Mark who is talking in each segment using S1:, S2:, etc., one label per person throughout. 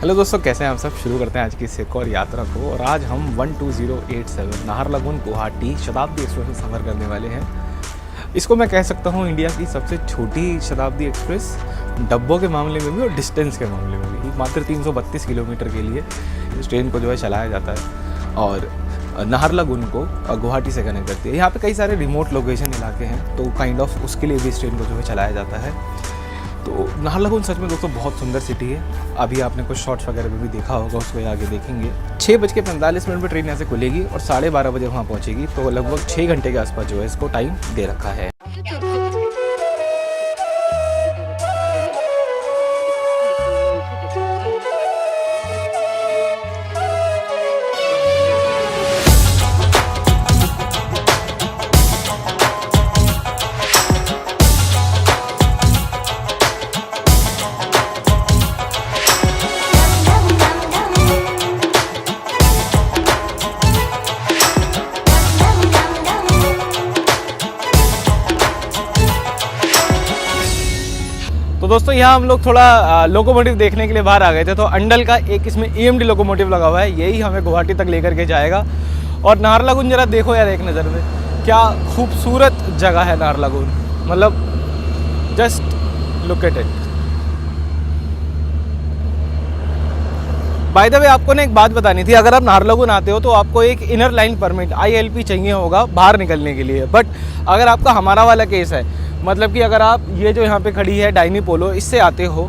S1: Hello दोस्तों, कैसे हैं आप सब। शुरू करते हैं आज की इस एक और यात्रा को। और आज हम 12087 नाहरलगुन गुवाहाटी शताब्दी एक्सप्रेस में सफ़र करने वाले हैं। इसको मैं कह सकता हूँ इंडिया की सबसे छोटी शताब्दी एक्सप्रेस, डब्बों के मामले में भी और डिस्टेंस के मामले में भी। मात्र 332 किलोमीटर के लिए इस ट्रेन को जो है चलाया जाता है और नाहरलगुन को गुवाहाटी से कनेक्ट करती है। यहाँ पे कई सारे रिमोट लोकेशन इलाके हैं, तो काइंड ऑफ उसके लिए भी इस ट्रेन को जो है चलाया जाता है। तो नाहरलगुन सच में दोस्तों बहुत सुंदर सिटी है। अभी आपने कुछ शॉट्स वगैरह में भी देखा होगा, उसको आगे देखेंगे। 6:45 पर ट्रेन यहाँ से खुलेगी और 12:30 बजे वहाँ पहुँचेगी। तो लगभग 6 घंटे के आसपास जो है इसको टाइम दे रखा है। तो दोस्तों यहाँ हम लोग थोड़ा लोकोमोटिव देखने के लिए बाहर आ गए थे। तो अंडल का एक इसमें EMD लोकोमोटिव लगा हुआ है, यही हमें गुवाहाटी तक लेकर के जाएगा। और नाहरलगुन जरा देखो यार एक नज़र में, क्या खूबसूरत जगह है नाहरलगुन। मतलब just look at it. By the way आपको ने एक बात बतानी थी, अगर आप नाहरलगुन आते हो तो आपको एक इनर लाइन परमिट ILP चाहिए होगा बाहर निकलने के लिए। बट अगर आपका हमारा वाला केस है, मतलब कि अगर आप ये जो यहाँ पे खड़ी है डाइनी पोलो, इससे आते हो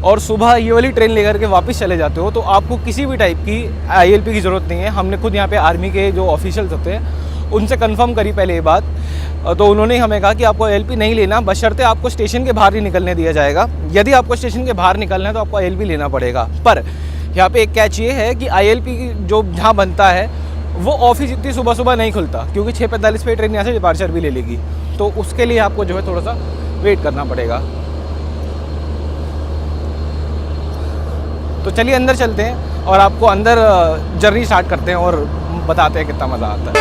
S1: और सुबह ये वाली ट्रेन लेकर के वापस चले जाते हो, तो आपको किसी भी टाइप की ILP की ज़रूरत नहीं है। हमने खुद यहाँ पे आर्मी के जो ऑफिशियल्स होते हैं उनसे कंफर्म करी पहले ये बात, तो उन्होंने हमें कहा कि आपको ILP नहीं लेना, बशर्ते आपको स्टेशन के बाहर ही निकलने दिया जाएगा। यदि आपको स्टेशन के बाहर निकलना है तो आपको ILP लेना पड़ेगा। पर यहाँ पे एक कैच ये है कि ILP जो जहाँ बनता है वो ऑफिस इतनी सुबह सुबह नहीं खुलता, क्योंकि 6:45 पे ट्रेन यहाँ से डिपार्चर भी ले लेगी। तो उसके लिए आपको जो है थोड़ा सा वेट करना पड़ेगा। तो चलिए अंदर चलते हैं और आपको अंदर जर्नी स्टार्ट करते हैं और बताते हैं कितना मज़ा आता है।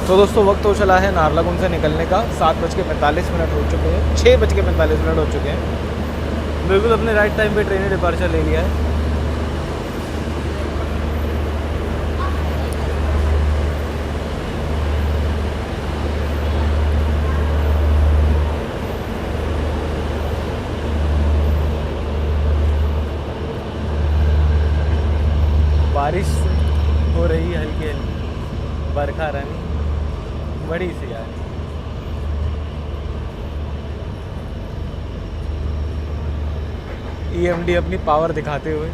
S1: तो दोस्तों वक्त तो चला है नाहरलगुन से निकलने का। 7:45 हो चुके हैं, 6:45 हो चुके हैं। बिल्कुल अपने राइट टाइम पे ट्रेन ने डिपार्चर ले लिया है। बारिश हो रही है हल्की हल्की, बरखा रानी बड़ी सी यार। EMD अपनी पावर दिखाते हुए।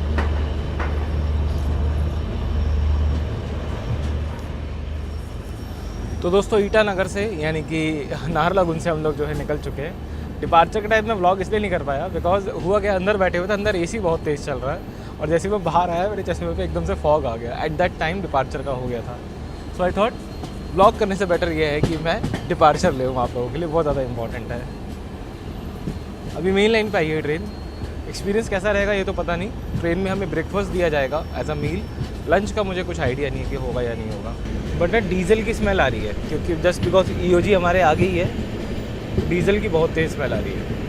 S1: तो दोस्तों ईटानगर से यानी कि नाहरलगुन से हम लोग जो है निकल चुके हैं। डिपार्चर के टाइम में व्लॉग इसलिए नहीं कर पाया बिकॉज हुआ क्या, अंदर बैठे हुए थे, अंदर AC बहुत तेज़ चल रहा है और जैसे मैं बाहर आया मेरे चश्मे पे एकदम से फॉग आ गया। एट दैट टाइम डिपार्चर का हो गया था। सो आई थॉट व्लॉग करने से बेटर ये है कि मैं डिपार्चर ले आप लोगों के लिए, बहुत ज़्यादा इंपॉर्टेंट है। अभी मेन लाइन पे आई है ट्रेन। एक्सपीरियंस कैसा रहेगा ये तो पता नहीं। ट्रेन में हमें ब्रेकफास्ट दिया जाएगा एज अ मील। लंच का मुझे कुछ आइडिया नहीं है कि होगा या नहीं होगा, बट डीजल की स्मेल आ रही है, क्योंकि जस्ट बिकॉज EOG हमारे आगे ही है। डीजल की बहुत तेज़ स्मेल आ रही है।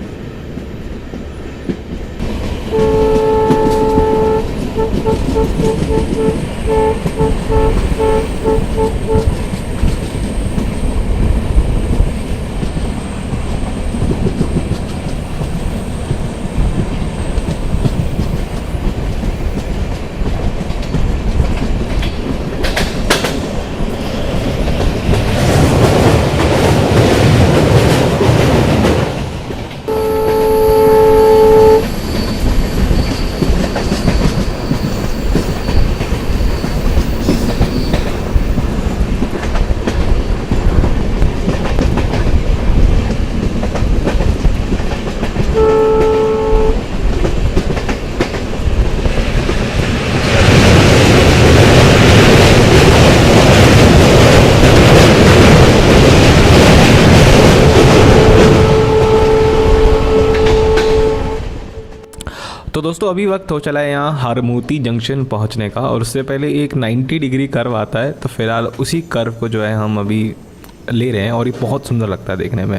S1: तो दोस्तों अभी वक्त हो चला है यहाँ हरमोती जंक्शन पहुँचने का, और उससे पहले एक 90 डिग्री कर्व आता है। तो फिलहाल उसी कर्व को जो है हम अभी ले रहे हैं और ये बहुत सुंदर लगता है देखने में।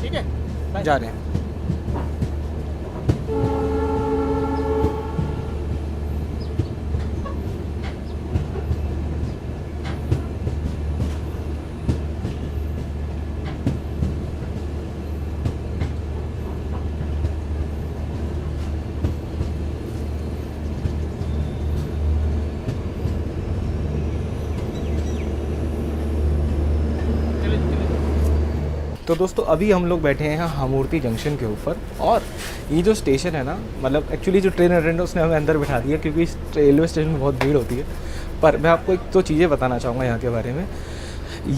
S1: ठीक है, जा रहे हैं। तो दोस्तों अभी हम लोग बैठे हैं हमूर्ति जंक्शन के ऊपर, और ये जो स्टेशन है ना, मतलब एक्चुअली जो ट्रेन अटेंडर उसने हमें अंदर बिठा दिया क्योंकि इस रेलवे स्टेशन में बहुत भीड़ होती है। पर मैं आपको एक तो चीज़ें बताना चाहूँगा यहाँ के बारे में।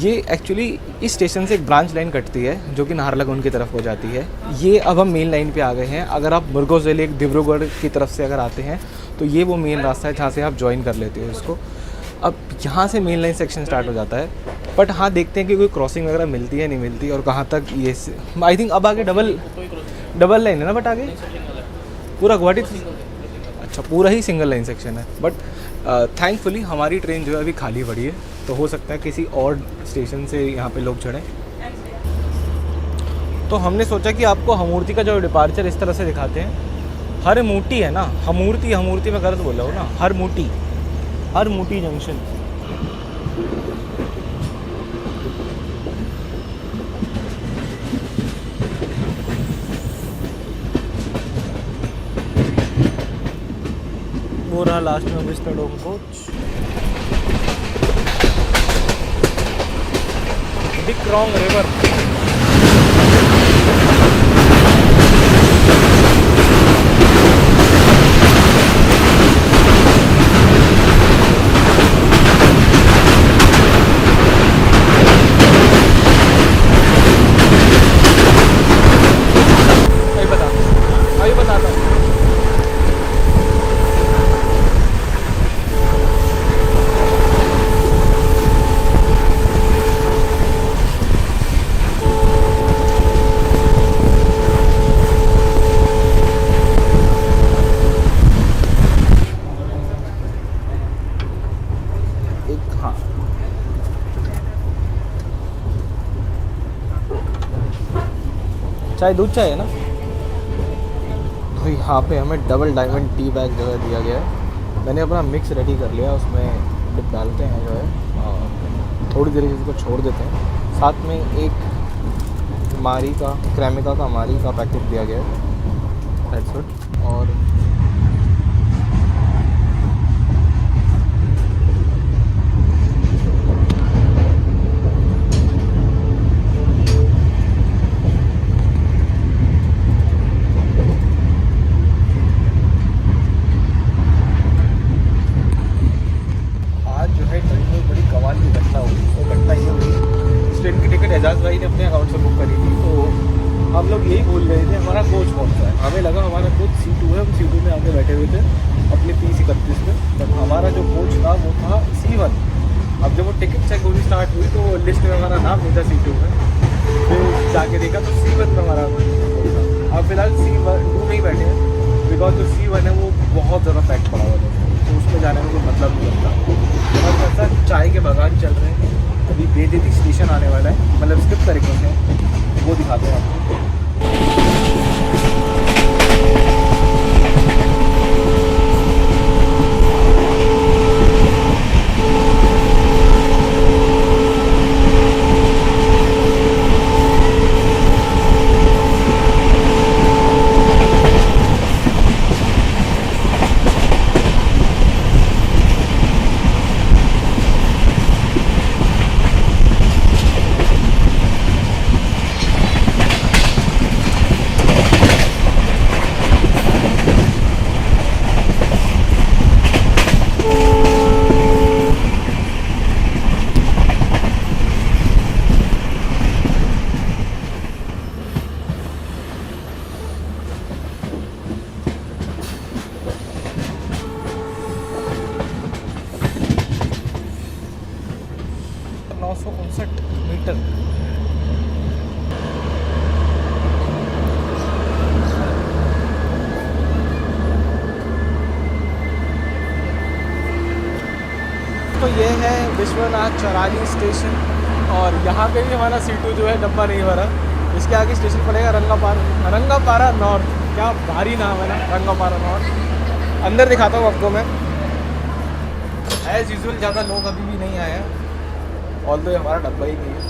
S1: ये एक्चुअली इस स्टेशन से एक ब्रांच लाइन कटती है जो कि नाहरलगुन की तरफ हो जाती है। ये अब हम मेन लाइन पे आ गए हैं। अगर आप मुर्गों डिब्रूगढ़ की तरफ से अगर आते हैं तो ये वो मेन रास्ता है जहाँ से आप ज्वाइन कर लेते हो इसको। अब यहाँ से मेन लाइन सेक्शन स्टार्ट हो जाता है। बट हाँ, देखते हैं कि कोई क्रॉसिंग वगैरह मिलती है नहीं मिलती, और कहाँ तक ये आई थिंक अब आगे डबल लाइन है ना, बट आगे पूरा गुवाहाटी, अच्छा पूरा ही सिंगल लाइन सेक्शन है। बट थैंकफुली हमारी ट्रेन जो है अभी खाली पड़ी है, तो हो सकता है किसी और स्टेशन से यहाँ पे लोग चढ़ें। तो हमने सोचा कि आपको हमूर्ति का जो डिपार्चर इस तरह से दिखाते हैं। हरमूटी है ना, हमूर्ति में गलत बोला हो ना, हरमूटी जंक्शन। वो रहा लास्ट में विस्टाडोम कोच। डिक्रॉन्ग रिवर। अभी बताता हूँ। चाय दूध चाहिए ना, तो यहाँ पे हमें डबल डायमंड टी बैग जो है दिया गया है। मैंने अपना मिक्स रेडी कर लिया, उसमें डिप डालते हैं जो है और थोड़ी देर इसको छोड़ देते हैं। साथ में एक मारी का क्रेमिका का मारी का पैकेट दिया गया है, दैट्स इट। और एजाज भाई ने अपने अकाउंट से बुक करी थी, तो हम लोग यही भूल गए थे हमारा कोच कौन सा है। हमें लगा हमारा कोच C2 है, हम C2 में आके बैठे हुए थे अपने 30-31 में, बट हमारा जो कोच था वो था C1। अब जब वो टिकट चेक होनी स्टार्ट हुई तो लिस्ट में हमारा नाम नहीं था C2 में, फिर जाके देखा तो C1 में हमारा कोच था। अब फिलहाल C2 में ही बैठे हैं, बिकॉज जो C1 है वो बहुत ज़्यादा पैक पड़ा हुआ था, तो उसमें जाने में कोई मतलब नहीं लगता। और ऐसा चाय के बागान चल रहे हैं। अभी बेदेती स्टेशन आने वाला है, मतलब स्किप करेंगे, वो दिखाते हैं आपको। मीटर। तो ये है विश्वनाथ चौराली स्टेशन, और यहाँ पे भी हमारा C2 जो है डब्बा नहीं भरा, इसके आगे स्टेशन पड़ेगा रंगापारा नॉर्थ। क्या भारी नाम है ना, रंगापारा नॉर्थ। अंदर दिखाता हूँ आपको मैं। एज़ यूजुअल ज़्यादा लोग अभी भी नहीं आए हैं, ऑल्दो हमारा डब्बा ही नहीं है।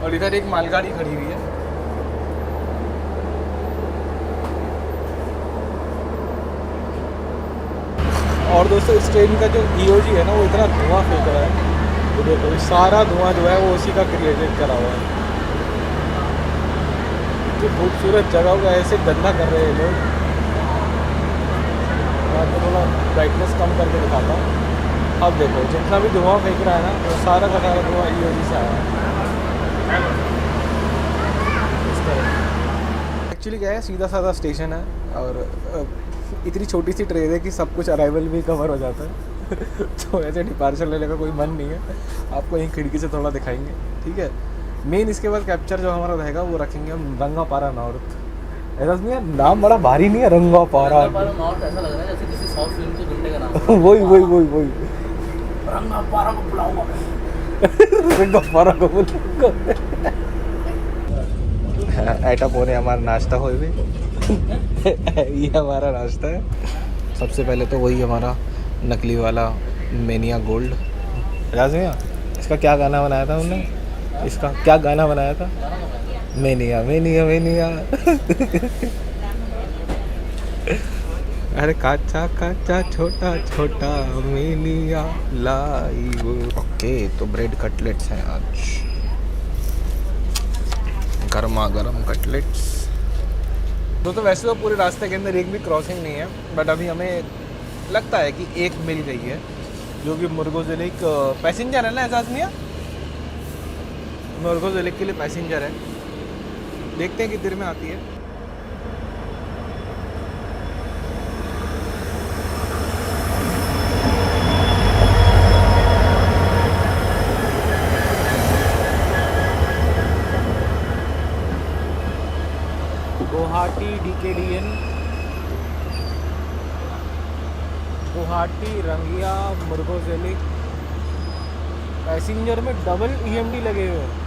S1: और इधर एक मालगाड़ी खड़ी हुई है। और दोस्तों इस ट्रेन का जो EOG है ना, वो इतना धुआं फेंक रहा है, तो देखो सारा धुआं जो है वो उसी का क्रिएटेड करा हुआ है। जो खूबसूरत जगह को ऐसे गंदा कर रहे हैं लोग। मैं आपको थोड़ा ब्राइटनेस कम करके दिखाता हूँ। अब देखो जितना भी धुआं फेंक रहा है ना, वो सारा का सारा धुआं EOG से आया है। इस तरह एक्चुअली क्या है, सीधा साधा स्टेशन है और इतनी छोटी सी ट्रेन है कि सब कुछ अराइवल भी कवर हो जाता है। तो ऐसे डिपार्चर लेने का कोई मन नहीं है। आपको यहीं खिड़की से थोड़ा दिखाएंगे, ठीक है। मेन इसके बाद कैप्चर जो हमारा रहेगा वो रखेंगे हम रंगापारा नॉर्थ। ऐसा नहीं है, नाम बड़ा भारी नहीं है, रंगापारा
S2: नॉर्थ। ऐसा लग रहा है जैसे किसी साउथ फिल्म के गुंडे का नाम।
S1: वही
S2: रंगापारा को बुलाऊंगा
S1: रंगापारा को बुलाऊंगा। ऐटा पोने हमारा नाश्ता हो भी। ये हमारा नाश्ता है। सबसे पहले तो वही हमारा नकली वाला मेनिया गोल्ड। राज़ इसका क्या गाना बनाया था उन्होंने? इसका क्या गाना बनाया था? Mania mania mania. अरे काचा काचा छोटा छोटा मेनिया लाई। ओके, तो ब्रेड कटलेट्स हैं आज, गर्मा गर्म कटलेट्स। दोस्तों वैसे तो पूरे रास्ते के अंदर एक भी क्रॉसिंग नहीं है, बट अभी हमें लगता है कि एक मिल गई है, जो कि मुर्गोज़िलिक पैसेंजर है ना, एहसास नहीं है, मुर्गोज़िलिक के लिए पैसेंजर है। देखते हैं कितनी देर में आती है। गुवाहाटी DKDN, गुवाहाटी रंगिया मुर्गोज़िलिक। पैसेंजर में डबल EMD लगे हुए हैं।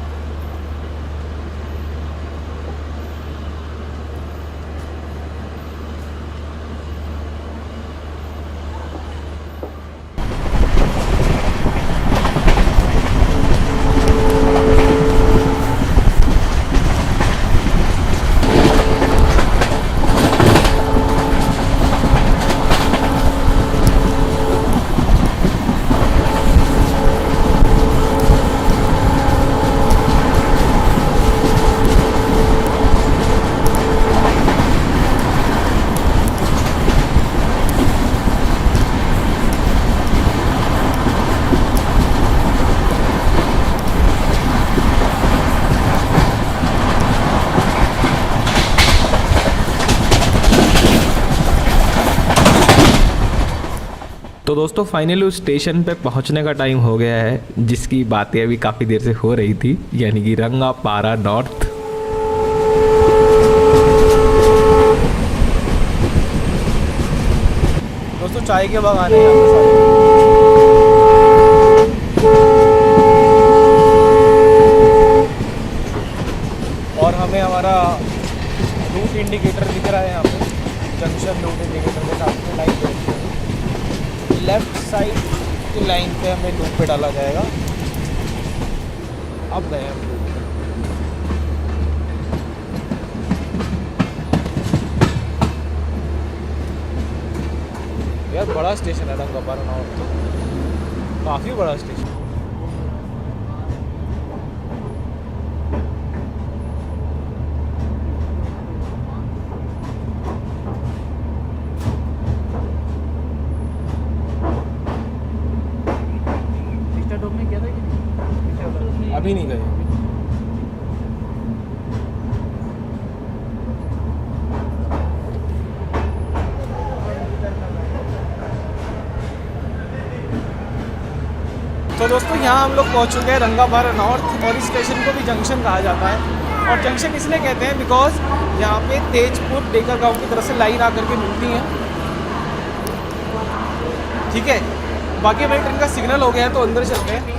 S1: तो दोस्तों फाइनली उस स्टेशन पे पहुंचने का टाइम हो गया है, जिसकी बातें अभी काफ़ी देर से हो रही थी, यानी कि रंगापारा नॉर्थ। दोस्तों चाय के बागान है यहाँ पे सारे। और हमें हमारा रूट इंडिकेटर दिख रहा है यहाँ पे, जंक्शन रूट इंडिकेटर के साथ में लाइन बैठी है। लेफ्ट साइड की लाइन पे हमें लूप पे डाला जाएगा। अब गए हम लूप पे। यार बड़ा स्टेशन है रंगापारा नॉर्थ, काफ़ी बड़ा स्टेशन। अभी नहीं गए। तो दोस्तों यहाँ हम लोग पहुँच चुके हैं रंगापारा नॉर्थ, और इस स्टेशन को भी जंक्शन कहा जाता है। और जंक्शन इसलिए कहते हैं बिकॉज यहाँ पे तेजपुर डेकर गांव की तरफ से लाइन आकर के मिलती हैं, ठीक है। बाकी हमारी ट्रेन का सिग्नल हो गया है, तो अंदर चलते हैं।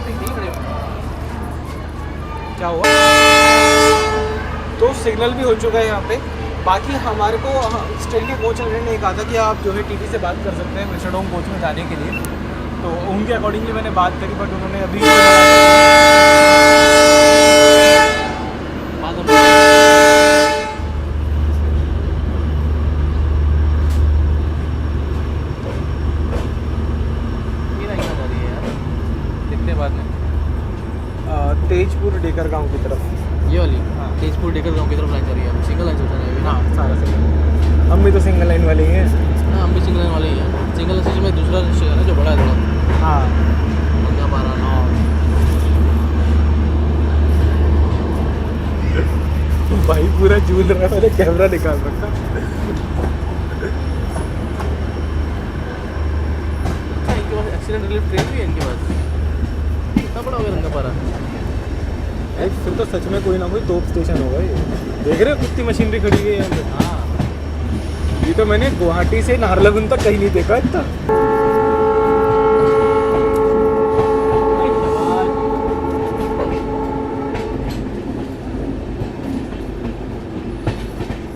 S1: क्या हुआ? तो सिग्नल भी हो चुका है यहाँ पे। बाकी हमारे को स्टेट के कोच ने कहा था कि आप जो है टीटी से बात कर सकते हैं विस्टाडोम कोच में जाने के लिए, तो उनके अकॉर्डिंगली मैंने बात करी, बट उन्होंने अभी तेजपुर डेकर गांव की तरफ,
S2: ये वाली
S1: हाँ।
S2: तेजपुर डेकर गांव की तरफ लाइन जा रही है, सिंगल लाइन चलता है ना।
S1: हाँ सारा सिंगल, हम भी तो सिंगल लाइन वाले ही हैं।
S2: हाँ हम भी सिंगल लाइन वाले ही हैं। सिंगल लाइन में दूसरा स्टेशन है ना जो बड़ा है थोड़ा,
S1: हाँ
S2: रंगा पारा नौ।
S1: भाई पूरा झूल रहा है, मैंने कैमरा निकाल रखा।
S2: इनके पास एक्सीडेंट रिलीफ ट्रेन भी है इनके पास, कितना बड़ा होगा रंगा पारा।
S1: भाई फिर तो सच में कोई ना कोई तोप स्टेशन होगा ये। देख रहे हो कितनी मशीनरी खड़ी है यहाँ पे।
S2: हाँ
S1: ये तो मैंने गुवाहाटी से नाहरलगुन तक कहीं नहीं देखा इतना।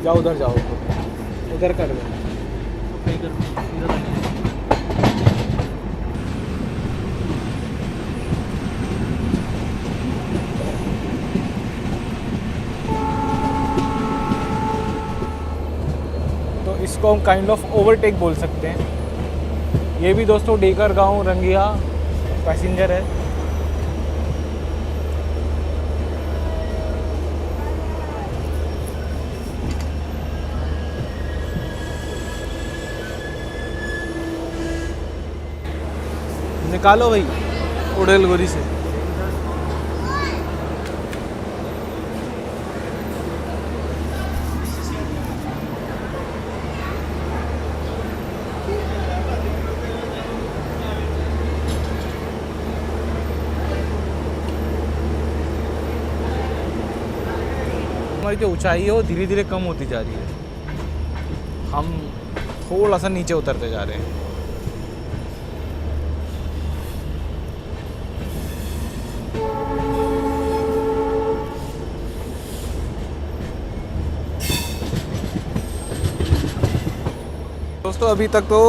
S1: जाओ उधर जाओ, उधर कर दो। तो इसको हम काइंड ऑफ ओवरटेक बोल सकते हैं। ये भी दोस्तों डेकर गांव रंगिया पैसेंजर है। निकालो भाई उड़ेलगोरी से। हमारी जो ऊंचाई है वो धीरे धीरे कम होती जा रही है, हम थोड़ा सा नीचे उतरते जा रहे हैं। दोस्तों अभी तक तो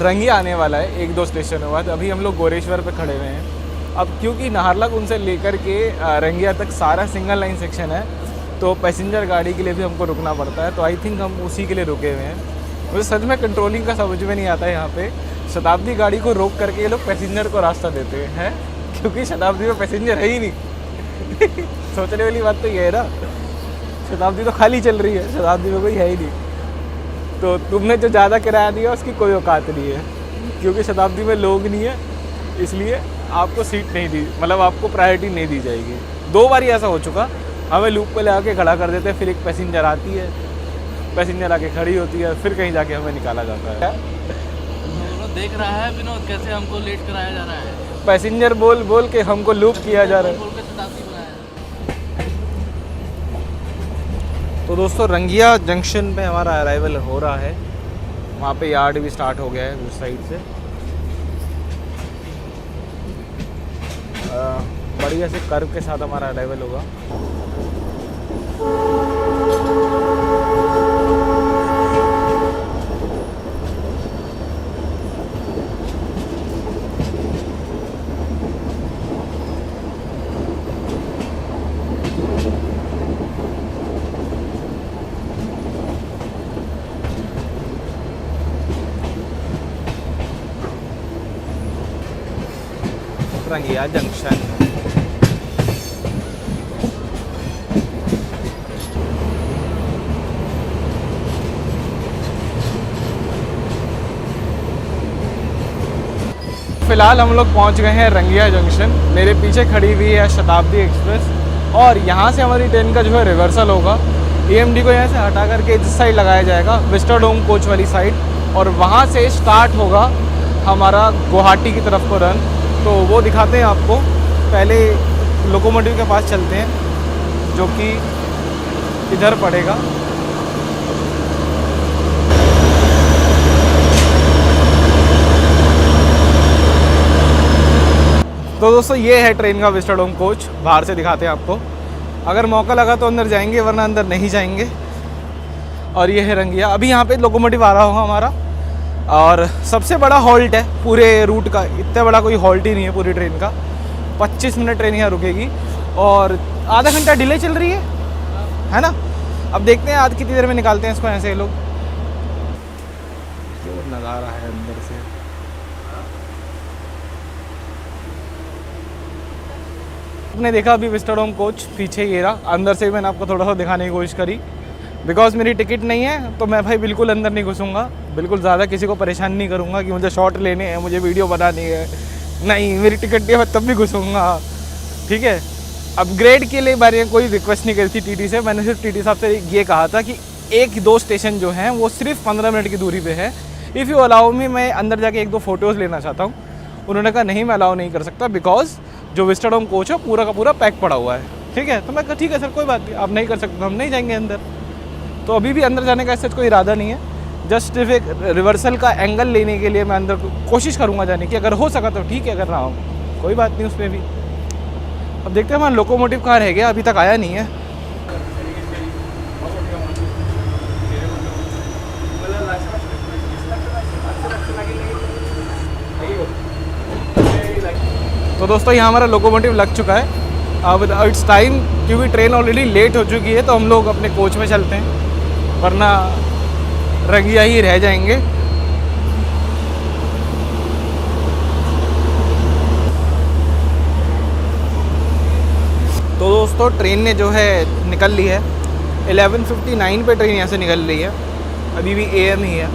S1: रंगी आने वाला है, एक दो स्टेशनों बाद। अभी हम लोग गोरेश्वर पे खड़े हुए हैं। अब क्योंकि नाहरलगुन से लेकर के रंगिया तक सारा सिंगल लाइन सेक्शन है, तो पैसेंजर गाड़ी के लिए भी हमको रुकना पड़ता है। तो आई थिंक हम उसी के लिए रुके हुए हैं। मुझे सच में कंट्रोलिंग का समझ में नहीं आता है यहाँ पे। शताब्दी गाड़ी को रोक करके ये लोग पैसेंजर को रास्ता देते हैं, क्योंकि शताब्दी में पैसेंजर है ही नहीं। सोचने वाली बात तो ये है ना, शताब्दी तो खाली चल रही है, शताब्दी में कोई है ही नहीं। तो तुमने जो ज़्यादा किराया दिया उसकी कोई औकात नहीं है, क्योंकि शताब्दी में लोग नहीं है, इसलिए आपको सीट नहीं दी, मतलब आपको प्रायोरिटी नहीं दी जाएगी। 2 बार ऐसा हो चुका, हमें लूप पे लगा के खड़ा कर देते हैं, फिर एक पैसेंजर आती है, पैसेंजर आके खड़ी होती है, फिर कहीं जाके हमें निकाला जाता है।
S2: देख रहा है विनोद कैसे हमको लेट कराया जा रहा है।
S1: पैसेंजर बोल बोल के हमको लूप किया जा रहा है।
S2: बोल के शताब्दी बनाया।
S1: तो दोस्तों रंगिया जंक्शन पे हमारा अराइवल हो रहा है। वहाँ पे यार्ड भी स्टार्ट हो गया है उस साइड से। बढ़िया से कर्व के साथ हमारा अराइवल होगा। रंगिया जंक्शन। फिलहाल हम लोग पहुंच गए हैं रंगिया जंक्शन। मेरे पीछे खड़ी हुई है शताब्दी एक्सप्रेस, और यहाँ से हमारी ट्रेन का जो है रिवर्सल होगा। EMD को यहाँ से हटा करके इस साइड लगाया जाएगा, विस्टाडोम कोच वाली साइड, और वहाँ से स्टार्ट होगा हमारा गुवाहाटी की तरफ को रन। तो वो दिखाते हैं आपको। पहले लोकोमोटिव के पास चलते हैं, जो कि इधर पड़ेगा। तो दोस्तों ये है ट्रेन का विस्टाडोम कोच, बाहर से दिखाते हैं आपको। अगर मौका लगा तो अंदर जाएंगे, वरना अंदर नहीं जाएंगे। और ये है रंगिया। अभी यहाँ पे लोकोमोटिव आ रहा होगा हमारा, और सबसे बड़ा हॉल्ट है पूरे रूट का। इतना बड़ा कोई हॉल्ट ही नहीं है पूरी ट्रेन का। 25 मिनट ट्रेन यहाँ रुकेगी और आधा घंटा डिले चल रही है ना। अब देखते हैं आज कितनी देर में निकालते हैं इसको ऐसे ये लोग। जो नज़ारा है अंदर से, आपने देखा अभी विस्टाडोम कोच पीछे ये रहा। अंदर से मैंने आपको थोड़ा सा दिखाने की कोशिश करी। बिकॉज मेरी टिकट नहीं है तो मैं भाई बिल्कुल अंदर नहीं घुसूँगा, बिल्कुल ज़्यादा किसी को परेशान नहीं करूँगा कि मुझे शॉट लेने हैं, मुझे वीडियो बनानी है। नहीं, मेरी टिकट नहीं है, मैं तब भी घुसूँगा, ठीक है। अपग्रेड के लिए मैंने कोई रिक्वेस्ट नहीं करी थी टीटी से। मैंने सिर्फ टीटी साहब से ये कहा था कि 1-2 स्टेशन जो हैं वो सिर्फ 15 मिनट की दूरी पे है। इफ़ यू अलाउ मी, मैं अंदर जाके 1-2 फ़ोटोज़ लेना चाहता हूँ। उन्होंने कहा नहीं, मैं अलाउ नहीं कर सकता, बिकॉज जो विस्टाडोम कोच है पूरा का पूरा पैक पड़ा हुआ है, ठीक है। तो मैं कहा ठीक है सर, कोई बात नहीं, आप नहीं कर सकते तो हम नहीं जाएंगे अंदर। तो अभी भी अंदर जाने का ऐसा कोई इरादा नहीं है। जस्ट सिर्फ एक रिवर्सल का एंगल लेने के लिए मैं अंदर कोशिश करूँगा जाने की। अगर हो सका तो ठीक है, अगर ना हो कोई बात नहीं उसमें भी। अब देखते हैं हमारा लोकोमोटिव कहाँ रह गया, अभी तक आया नहीं है। तो दोस्तों यहाँ हमारा लोकोमोटिव लग चुका है। अब इट्स टाइम, क्योंकि ट्रेन ऑलरेडी लेट हो चुकी है, तो हम लोग अपने कोच में चलते हैं, वरना रंगिया ही रह जाएंगे। तो दोस्तों ट्रेन ने जो है निकल ली है। 11:59 पे ट्रेन यहाँ से निकल रही है। अभी भी AM ही है।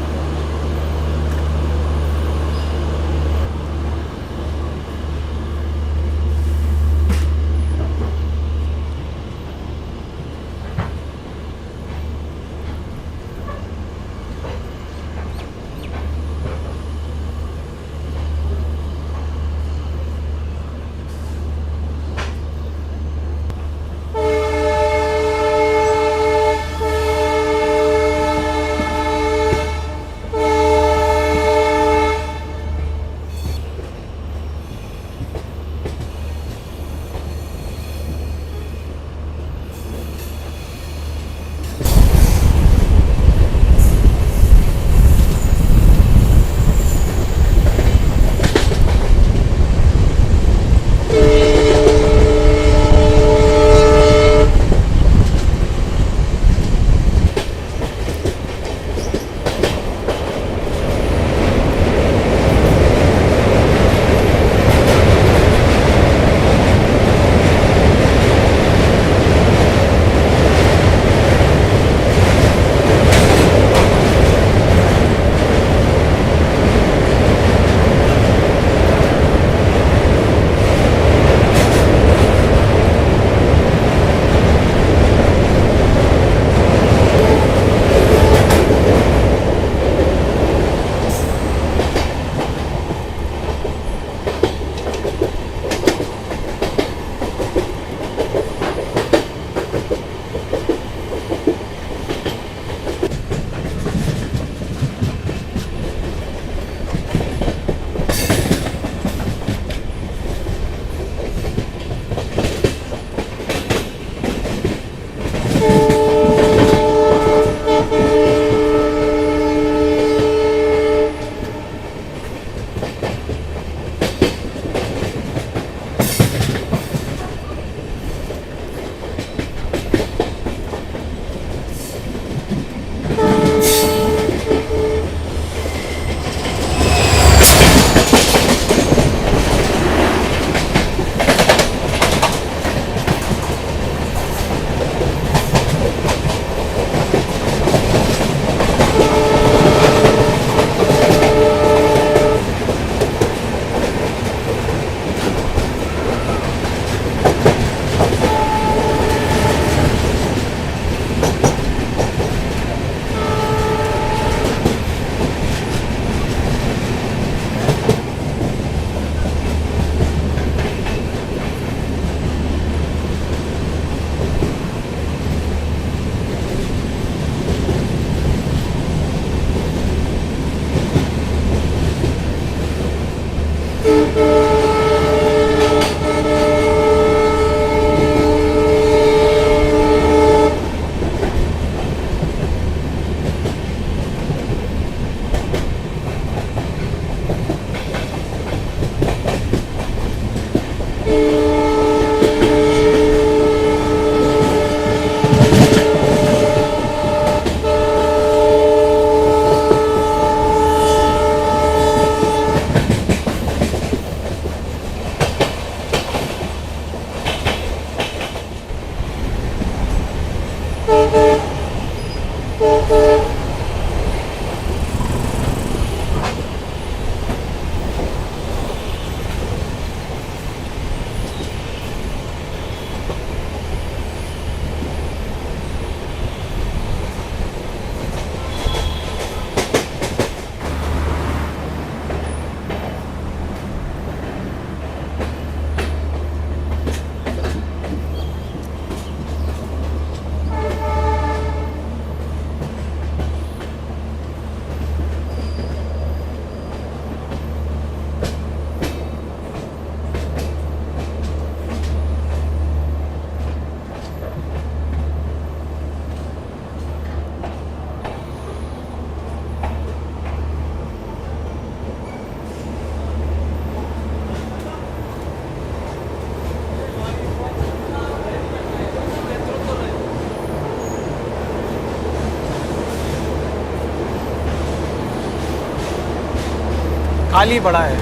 S1: खाली पड़ा है,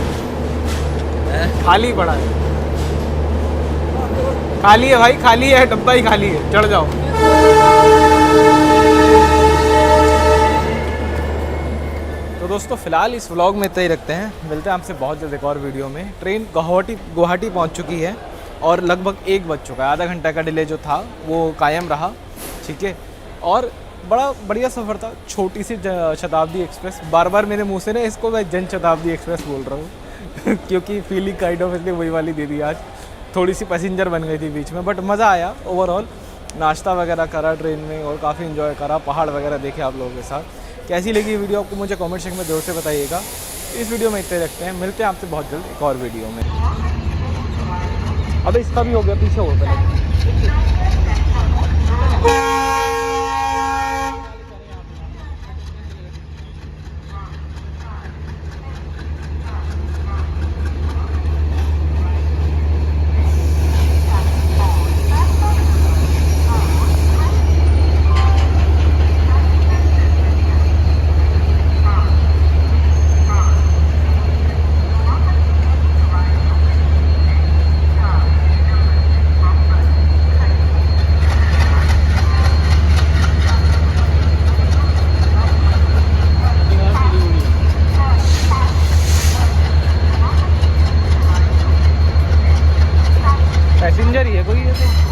S1: खाली पड़ा है, खाली है भाई, खाली है, डब्बा ही खाली है, चढ़ जाओ। तो दोस्तों फिलहाल इस व्लॉग में इतना ही रखते हैं, मिलते हैं आपसे बहुत जल्द एक और वीडियो में। ट्रेन गुवाहाटी पहुंच चुकी है और लगभग 1 बज चुका है, आधा घंटा का डिले जो था वो कायम रहा, ठीक है। और बड़ा बढ़िया सफ़र था, छोटी सी शताब्दी एक्सप्रेस, बार बार मेरे मुंह से ना इसको मैं जन शताब्दी एक्सप्रेस बोल रहा हूँ क्योंकि फीलिंग काइंड ऑफ इसलिए वही वाली दे दी आज, थोड़ी सी पैसेंजर बन गई थी बीच में, बट मज़ा आया ओवरऑल। नाश्ता वगैरह करा ट्रेन में और काफ़ी इन्जॉय करा, पहाड़ वगैरह देखे आप लोगों के साथ। कैसी लगी वीडियो आपको मुझे कमेंट सेक्शन में ज़रूर से बताइएगा। इस वीडियो में इतने रखते हैं, मिलते हैं आपसे बहुत जल्द एक और वीडियो में। अबे इसका भी हो गया, पीछे हो पहले। पैसेंजर ही है कोई ये तो।